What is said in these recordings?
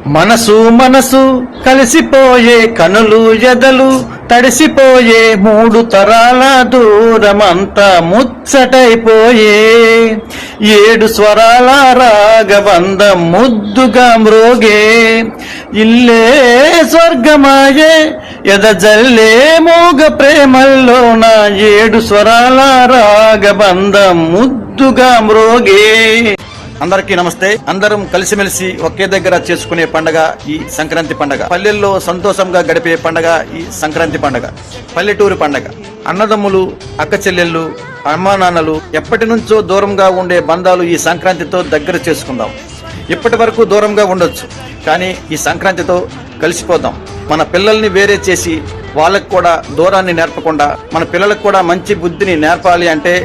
మనసు మనసు కలిసిపోయే కనులు ఎదలు తడిసిపోయే మూడు తరాల దూరమంతా ముచ్చటైపోయే ఏడు స్వరాల రాగబంధం ముద్దుగా మ్రోగే ఇల్లే స్వర్గమాయే ఎదజల్లే మోగ ప్రేమల్లోన ఏడు స్వరాల రాగబంధం ముద్దుగా మ్రోగే. అందరికీ నమస్తే. అందరం కలిసిమెలిసి ఒకే దగ్గర చేసుకునే పండగ ఈ సంక్రాంతి పండగ. పల్లెల్లో సంతోషంగా గడిపే పండగ ఈ సంక్రాంతి పండగ. పల్లెటూరు పండగ. అన్నదమ్ములు, అక్క చెల్లెళ్ళు, అమ్మా నాన్నలు ఎప్పటి నుంచో దూరంగా ఉండే బంధాలు ఈ సంక్రాంతితో దగ్గర చేసుకుందాం. ఇప్పటి వరకు దూరంగా ఉండొచ్చు, కానీ ఈ సంక్రాంతితో కలిసిపోదాం. మన పిల్లల్ని వేరే చేసి వాళ్ళకు కూడా దూరాన్ని నేర్పకుండా మన పిల్లలకు కూడా మంచి బుద్ధిని నేర్పాలి అంటే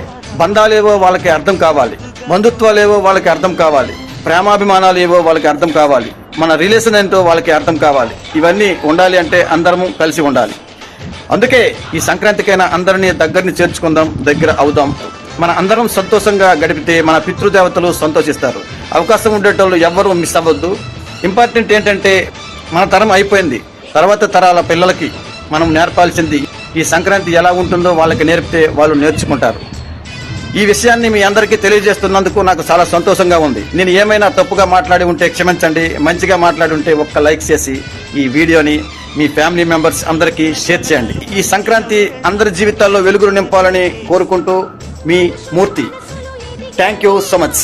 బంధాలేవో వాళ్ళకి అర్థం కావాలి, బంధుత్వాలేవో వాళ్ళకి అర్థం కావాలి, ప్రేమాభిమానాలు ఏవో వాళ్ళకి అర్థం కావాలి, మన రిలేషన్ ఏంటో వాళ్ళకి అర్థం కావాలి. ఇవన్నీ ఉండాలి అంటే అందరము కలిసి ఉండాలి. అందుకే ఈ సంక్రాంతికైనా అందరినీ దగ్గరని చేర్చుకుందాం, దగ్గర అవుదాం. మన అందరం సంతోషంగా గడిపితే మన పితృదేవతలు సంతోషిస్తారు. అవకాశం ఉండేటోళ్ళు ఎవ్వరూ మిస్ అవ్వద్దు. ఇంపార్టెంట్ ఏంటంటే మన తరం అయిపోయింది, తర్వాత తరాల పిల్లలకి మనం నేర్పాల్సింది ఈ సంక్రాంతి ఎలా ఉంటుందో వాళ్ళకి నేర్పితే వాళ్ళు నేర్చుకుంటారు. ఈ విషయాన్ని మీ అందరికీ తెలియజేస్తున్నందుకు నాకు చాలా సంతోషంగా ఉంది. నేను ఏమైనా తప్పుగా మాట్లాడి ఉంటే క్షమించండి. మంచిగా మాట్లాడి ఉంటే ఒక్క లైక్ చేసి ఈ వీడియోని మీ ఫ్యామిలీ మెంబర్స్ అందరికీ షేర్ చేయండి. ఈ సంక్రాంతి అందరి జీవితాల్లో వెలుగులు నింపాలని కోరుకుంటూ మీ Murthy. Thank you so much.